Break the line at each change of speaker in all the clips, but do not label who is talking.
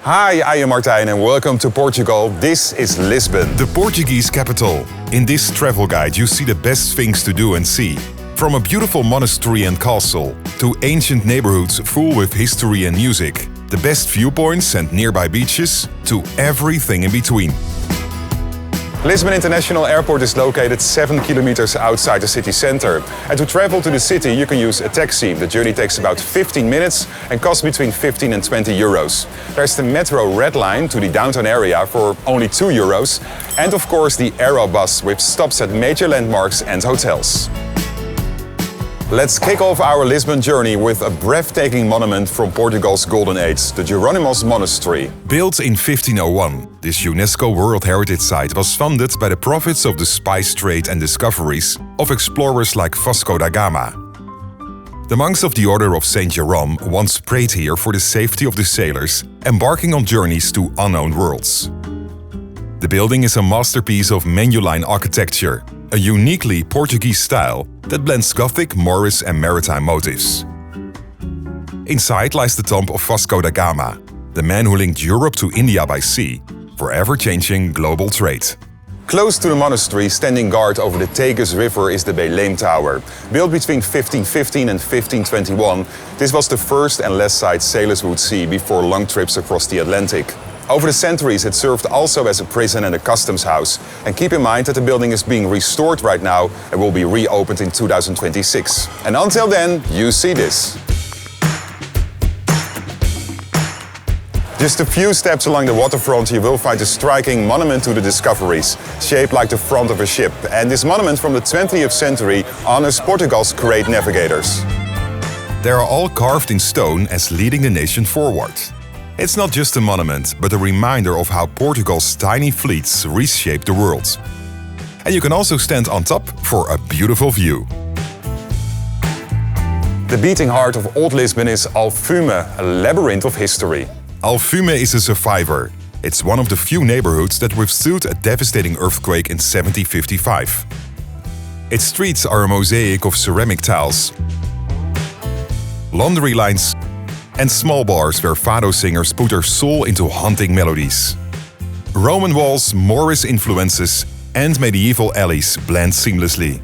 Hi, I am Martijn and welcome to Portugal. This is Lisbon,
the Portuguese capital. In this travel guide you see the best things to do and see. From a beautiful monastery and castle, to ancient neighborhoods full with history and music, the best viewpoints and nearby beaches, to everything in between.
Lisbon International Airport is located 7 kilometers outside the city center. And to travel to the city you can use a taxi. The journey takes about 15 minutes and costs between 15 and 20 euros. There's the metro red line to the downtown area for only 2 euros. And of course the Aerobus with stops at major landmarks and hotels. Let's kick off our Lisbon journey with a breathtaking monument from Portugal's golden age, the Jerónimos Monastery.
Built in 1501, this UNESCO World Heritage Site was funded by the profits of the spice trade and discoveries of explorers like Vasco da Gama. The monks of the Order of Saint Jerome once prayed here for the safety of the sailors embarking on journeys to unknown worlds. The building is a masterpiece of menu-line architecture, a uniquely Portuguese style that blends Gothic, Moorish and maritime motifs. Inside lies the tomb of Vasco da Gama, the man who linked Europe to India by sea, forever changing global trade.
Close to the monastery, standing guard over the Tagus River, is the Belém Tower. Built between 1515 and 1521, this was the first and last sight sailors would see before long trips across the Atlantic. Over the centuries it served also as a prison and a customs house. And keep in mind that the building is being restored right now and will be reopened in 2026. And until then, you see this. Just a few steps along the waterfront you will find a striking monument to the discoveries, shaped like the front of a ship. And this monument from the 20th century honors Portugal's great navigators.
They are all carved in stone as leading the nation forward. It's not just a monument, but a reminder of how Portugal's tiny fleets reshaped the world. And you can also stand on top for a beautiful view.
The beating heart of Old Lisbon is Alfama, a labyrinth of history.
Alfama is a survivor. It's one of the few neighborhoods that withstood a devastating earthquake in 1755. Its streets are a mosaic of ceramic tiles, laundry lines, and small bars where fado singers put their soul into haunting melodies. Roman walls, Moorish influences, and medieval alleys blend seamlessly.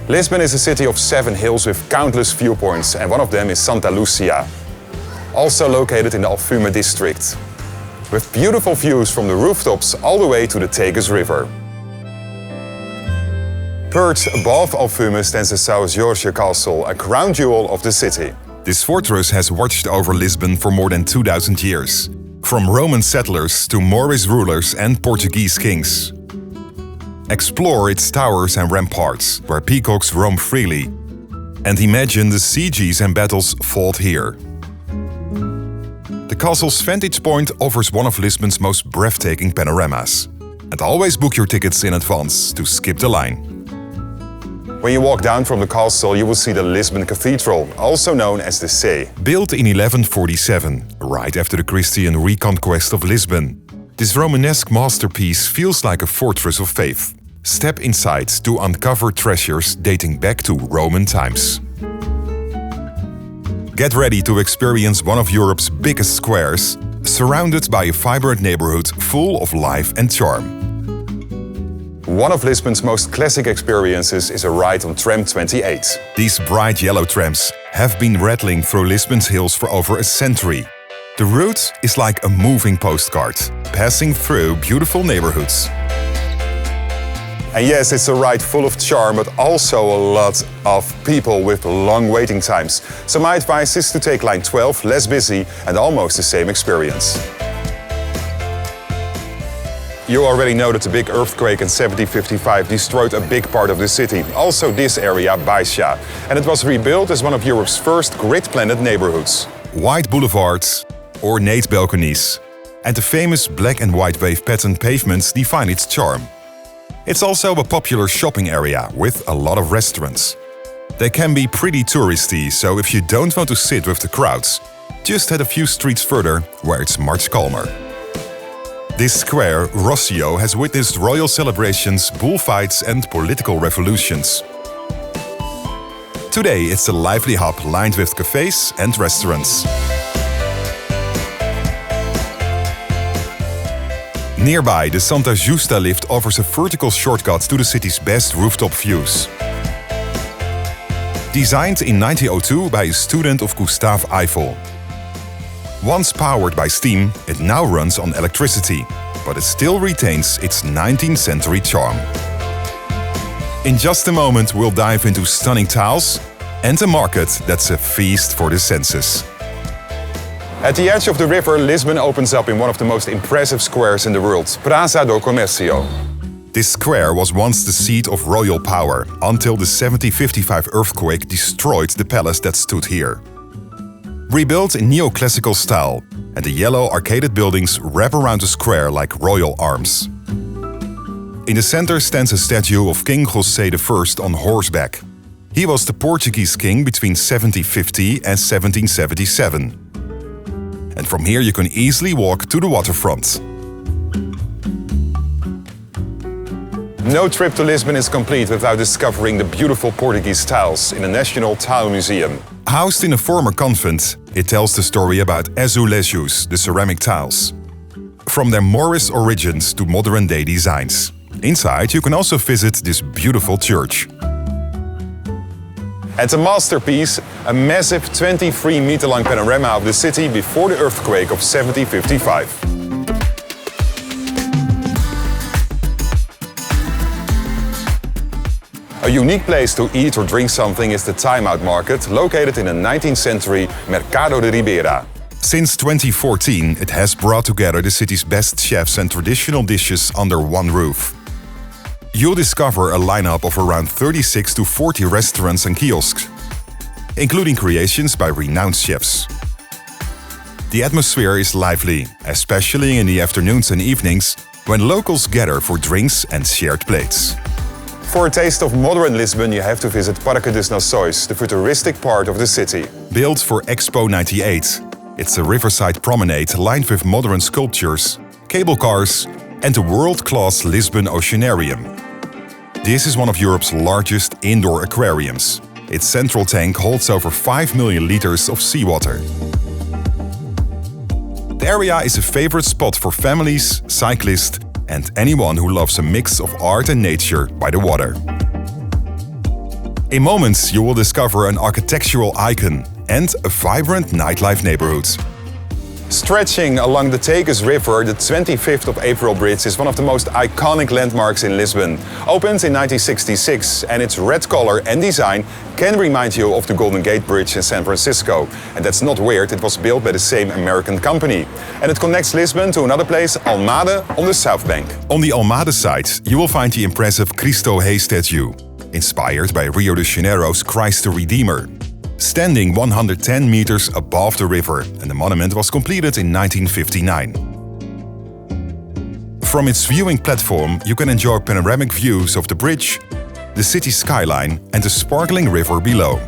Lisbon is a city of 7 hills with countless viewpoints, and one of them is Santa Luzia, also located in the Alfama district, with beautiful views from the rooftops all the way to the Tagus River. Perched above Alfama stands the São Jorge castle, a crown jewel of the city.
This fortress has watched over Lisbon for more than 2,000 years, from Roman settlers to Moorish rulers and Portuguese kings. Explore its towers and ramparts, where peacocks roam freely, and imagine the sieges and battles fought here. The castle's vantage point offers one of Lisbon's most breathtaking panoramas. And always book your tickets in advance to skip the line.
When you walk down from the castle, you will see the Lisbon Cathedral, also known as the Sé.
Built in 1147, right after the Christian reconquest of Lisbon, this Romanesque masterpiece feels like a fortress of faith. Step inside to uncover treasures dating back to Roman times. Get ready to experience one of Europe's biggest squares, surrounded by a vibrant neighborhood full of life and charm.
One of Lisbon's most classic experiences is a ride on Tram 28.
These bright yellow trams have been rattling through Lisbon's hills for over a century. The route is like a moving postcard, passing through beautiful neighborhoods.
And yes, it's a ride full of charm, but also a lot of people with long waiting times. So my advice is to take line 12, less busy and almost the same experience. You already know that the big earthquake in 1755 destroyed a big part of the city, also this area, Baixa, and it was rebuilt as one of Europe's first grid-planned neighborhoods.
Wide boulevards, ornate balconies, and the famous black and white wave pattern pavements define its charm. It's also a popular shopping area with a lot of restaurants. They can be pretty touristy, so if you don't want to sit with the crowds, just head a few streets further where it's much calmer. This square, Rossio, has witnessed royal celebrations, bullfights and political revolutions. Today it's a lively hub lined with cafes and restaurants. Nearby, the Santa Justa lift offers a vertical shortcut to the city's best rooftop views. Designed in 1902 by a student of Gustave Eiffel. Once powered by steam, it now runs on electricity, but it still retains its 19th century charm. In just a moment, we'll dive into stunning tiles and a market that's a feast for the senses.
At the edge of the river, Lisbon opens up in one of the most impressive squares in the world, Praça do Comércio.
This square was once the seat of royal power until the 1755 earthquake destroyed the palace that stood here. Rebuilt in neoclassical style, and the yellow arcaded buildings wrap around the square like royal arms. In the center stands a statue of King José I on horseback. He was the Portuguese king between 1750 and 1777. And from here you can easily walk to the waterfront.
No trip to Lisbon is complete without discovering the beautiful Portuguese tiles in the National Tile Museum.
Housed in a former convent, it tells the story about azulejos, the ceramic tiles. From their Moorish origins to modern-day designs. Inside you can also visit this beautiful church.
And the masterpiece, a massive 23-meter-long panorama of the city before the earthquake of 1755. A unique place to eat or drink something is the Time Out Market, located in the 19th century Mercado de Ribeira.
Since 2014, it has brought together the city's best chefs and traditional dishes under one roof. You'll discover a lineup of around 36 to 40 restaurants and kiosks, including creations by renowned chefs. The atmosphere is lively, especially in the afternoons and evenings, when locals gather for drinks and shared plates.
For a taste of modern Lisbon, you have to visit Parque das Nações, the futuristic part of the city.
Built for Expo 98, it's a riverside promenade lined with modern sculptures, cable cars, and the world-class Lisbon Oceanarium. This is one of Europe's largest indoor aquariums. Its central tank holds over 5 million liters of seawater. The area is a favorite spot for families, cyclists, and anyone who loves a mix of art and nature by the water. In moments, you will discover an architectural icon and a vibrant nightlife neighborhood.
Stretching along the Tagus River, the 25th of April Bridge is one of the most iconic landmarks in Lisbon. Opened in 1966, and its red color and design can remind you of the Golden Gate Bridge in San Francisco. And that's not weird, it was built by the same American company. And it connects Lisbon to another place, Almada, on the south bank.
On the Almada side, you will find the impressive Cristo Rei statue, inspired by Rio de Janeiro's Christ the Redeemer. Standing 110 meters above the river, and the monument was completed in 1959. From its viewing platform, you can enjoy panoramic views of the bridge, the city skyline, and the sparkling river below.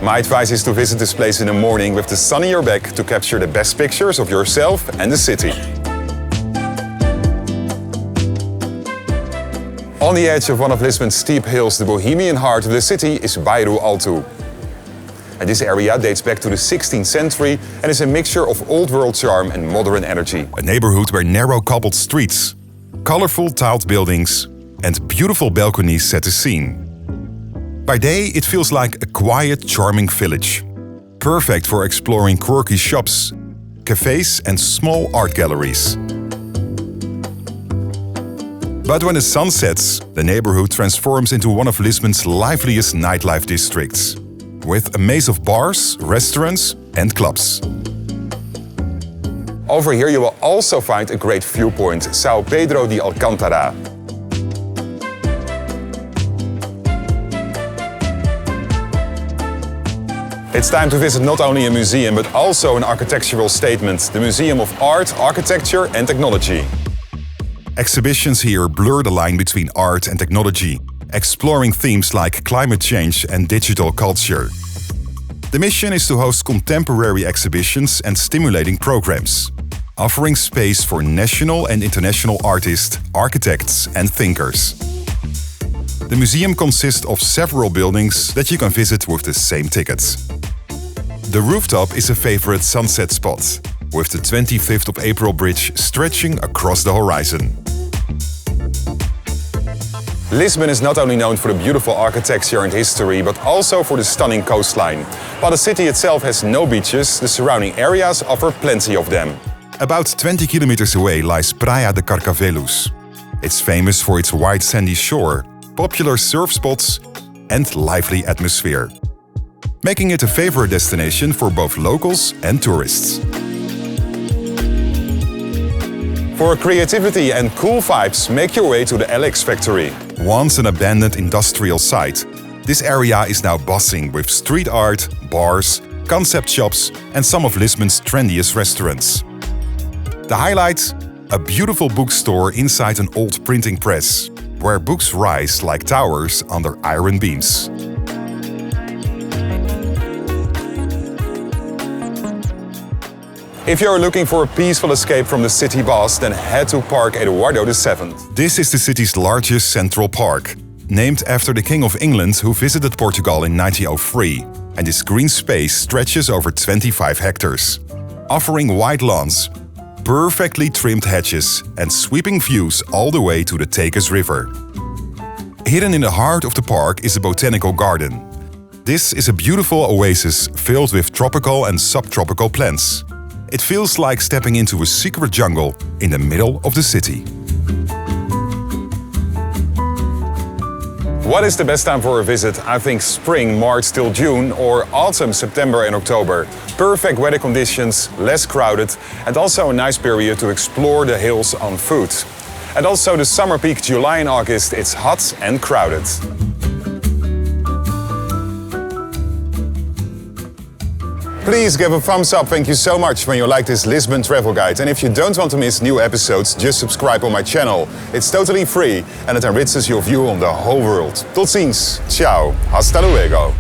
My advice is to visit this place in the morning with the sun in your back to capture the best pictures of yourself and the city. On the edge of one of Lisbon's steep hills, the bohemian heart of the city is Bairro Alto. And this area dates back to the 16th century and is a mixture of old-world charm and modern energy.
A neighborhood where narrow cobbled streets, colorful tiled buildings, and beautiful balconies set the scene. By day, it feels like a quiet, charming village, perfect for exploring quirky shops, cafes, and small art galleries. But when the sun sets, the neighborhood transforms into one of Lisbon's liveliest nightlife districts, with a maze of bars, restaurants, and clubs.
Over here you will also find a great viewpoint, São Pedro de Alcântara. It's time to visit not only a museum, but also an architectural statement, the Museum of Art, Architecture and Technology.
Exhibitions here blur the line between art and technology, exploring themes like climate change and digital culture. The mission is to host contemporary exhibitions and stimulating programs, offering space for national and international artists, architects, and thinkers. The museum consists of several buildings that you can visit with the same tickets. The rooftop is a favorite sunset spot, with the 25th of April Bridge stretching across the horizon.
Lisbon is not only known for the beautiful architecture and history, but also for the stunning coastline. While the city itself has no beaches, the surrounding areas offer plenty of them.
About 20 kilometers away lies Praia de Carcavelos. It's famous for its white sandy shore, popular surf spots, and lively atmosphere, making it a favorite destination for both locals and tourists.
For creativity and cool vibes, make your way to the LX Factory.
Once an abandoned industrial site, this area is now buzzing with street art, bars, concept shops, and some of Lisbon's trendiest restaurants. The highlight? A beautiful bookstore inside an old printing press, where books rise like towers under iron beams.
If you're looking for a peaceful escape from the city buzz, then head to Park Eduardo VII.
This is the city's largest central park, named after the King of England who visited Portugal in 1903, and this green space stretches over 25 hectares, offering wide lawns, perfectly trimmed hedges, and sweeping views all the way to the Tagus River. Hidden in the heart of the park is a botanical garden. This is a beautiful oasis filled with tropical and subtropical plants. It feels like stepping into a secret jungle in the middle of the city.
What is the best time for a visit? I think spring, March till June, or autumn, September and October. Perfect weather conditions, less crowded, and also a nice period to explore the hills on foot. And also the summer peak, July and August, it's hot and crowded. Please give a thumbs up, thank you so much when you like this Lisbon travel guide. And if you don't want to miss new episodes, just subscribe on my channel. It's totally free and it enriches your view on the whole world. Tot ziens, ciao, hasta luego.